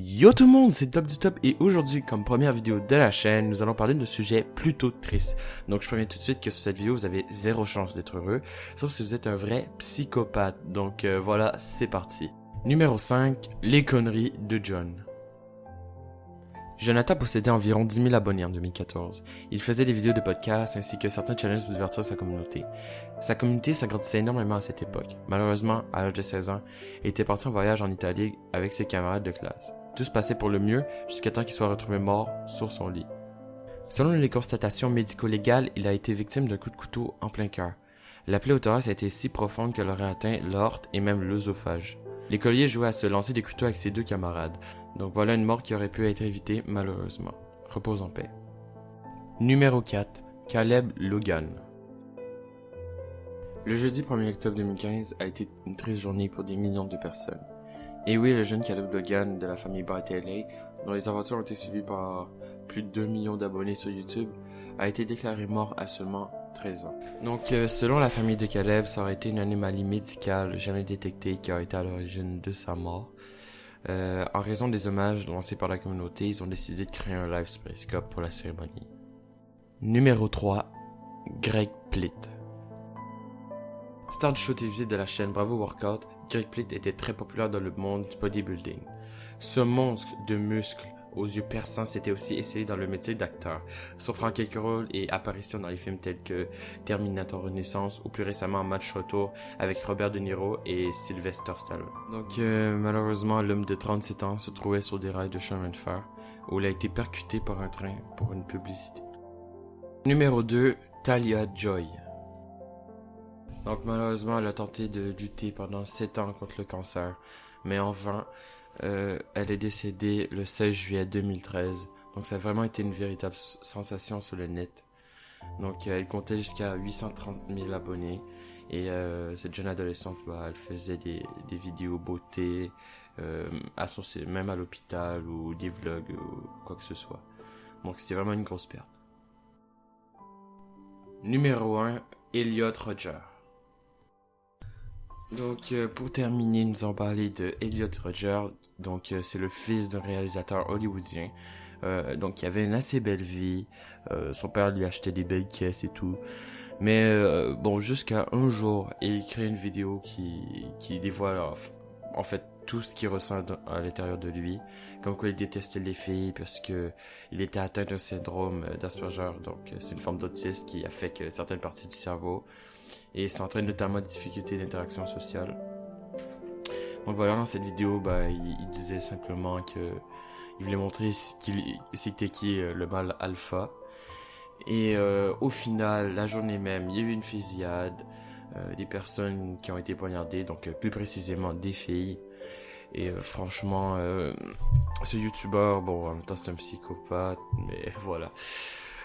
Yo tout le monde, c'est Top du Top et aujourd'hui, comme première vidéo de la chaîne, nous allons parler d'un sujet plutôt triste. Donc je préviens tout de suite que sur cette vidéo, vous avez zéro chance d'être heureux, sauf si vous êtes un vrai psychopathe. Donc voilà, c'est parti. Numéro 5, les conneries de John. Jonathan possédait environ 10 000 abonnés en 2014. Il faisait des vidéos de podcast ainsi que certains challenges pour divertir sa communauté. Sa communauté s'agrandissait énormément à cette époque. Malheureusement, à l'âge de 16 ans, il était parti en voyage en Italie avec ses camarades de classe. Tout se passait pour le mieux jusqu'à temps qu'il soit retrouvé mort sur son lit. Selon les constatations médico-légales, il a été victime d'un coup de couteau en plein cœur. La plaie au thorax a été si profonde qu'elle aurait atteint l'aorte et même l'œsophage. L'écolier jouait à se lancer des couteaux avec ses deux camarades. Donc voilà une mort qui aurait pu être évitée malheureusement. Repose en paix. Numéro 4. Caleb Logan. Le jeudi 1er octobre 2015 a été une triste journée pour des millions de personnes. Et oui, le jeune Caleb Logan de la famille Barteley, dont les aventures ont été suivies par plus de 2 millions d'abonnés sur YouTube, a été déclaré mort à seulement 13 ans. Donc, selon la famille de Caleb, ça aurait été une anomalie médicale jamais détectée qui a été à l'origine de sa mort. En raison des hommages lancés par la communauté, ils ont décidé de créer un live Space Cup pour la cérémonie. Numéro 3. Greg Plitt. Star du show télévisé de la chaîne Bravo Workout, Greg Plitt était très populaire dans le monde du bodybuilding. Ce monstre de muscles aux yeux perçants s'était aussi essayé dans le métier d'acteur, s'offrant quelques rôles et apparitions dans les films tels que Terminator Renaissance ou plus récemment Match Retour avec Robert De Niro et Sylvester Stallone. Donc malheureusement, l'homme de 37 ans se trouvait sur des rails de chemin de fer où il a été percuté par un train pour une publicité. Numéro 2, Talia Joy. Donc malheureusement, elle a tenté de lutter pendant 7 ans contre le cancer, mais en vain. Elle est décédée le 16 juillet 2013. Donc ça a vraiment été une véritable sensation sur le net. Donc elle comptait jusqu'à 830 000 abonnés. Et cette jeune adolescente, elle faisait des vidéos beauté, associées même à l'hôpital ou des vlogs ou quoi que ce soit. Donc c'était vraiment une grosse perte. Numéro 1, Elliot Rodger. Donc, pour terminer, nous allons parler de Elliot Rodger. Donc, c'est le fils d'un réalisateur hollywoodien. Donc, il avait une assez belle vie. Son père lui achetait des belles caisses et tout. Mais, bon, jusqu'à un jour, il crée une vidéo qui dévoile, en fait, tout ce qu'il ressent à l'intérieur de lui. Comme quoi il détestait les filles parce que il était atteint d'un syndrome d'Asperger. Donc, c'est une forme d'autisme qui affecte certaines parties du cerveau. Et ça entraîne notamment des difficultés d'interaction sociale. Donc voilà, dans cette vidéo, il disait simplement que il voulait montrer c'était qui le mâle alpha. Et au final, la journée même, il y a eu une fusillade, des personnes qui ont été poignardées, donc plus précisément des filles. Et franchement, ce youtubeur, bon, en même temps c'est un psychopathe, mais voilà.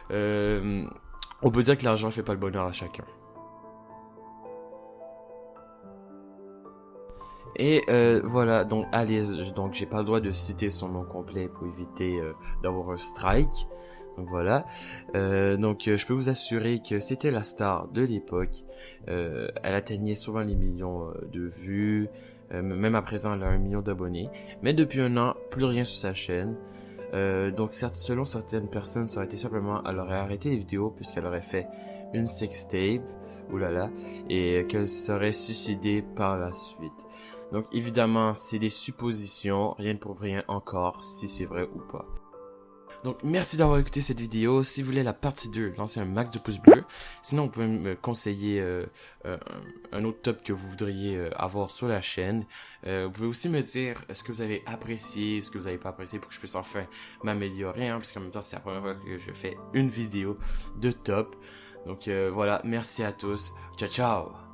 On peut dire que l'argent fait pas le bonheur à chacun. Et voilà, donc donc j'ai pas le droit de citer son nom complet pour éviter d'avoir un strike. Donc voilà, je peux vous assurer que c'était la star de l'époque. Elle atteignait souvent les millions de vues, même à présent elle a 1 million d'abonnés. Mais depuis un an, plus rien sur sa chaîne. Donc selon certaines personnes, ça aurait été simplement, elle aurait arrêté les vidéos puisqu'elle aurait fait une sextape, oulala, et qu'elle serait suicidée par la suite. Donc évidemment, c'est des suppositions, rien ne prouve rien encore si c'est vrai ou pas. Donc merci d'avoir écouté cette vidéo. Si vous voulez la partie 2, lancez un max de pouces bleus. Sinon, vous pouvez me conseiller un autre top que vous voudriez avoir sur la chaîne. Vous pouvez aussi me dire ce que vous avez apprécié, ce que vous n'avez pas apprécié pour que je puisse enfin m'améliorer. Parce qu'en même temps, c'est la première fois que je fais une vidéo de top. Donc voilà, merci à tous. Ciao, ciao!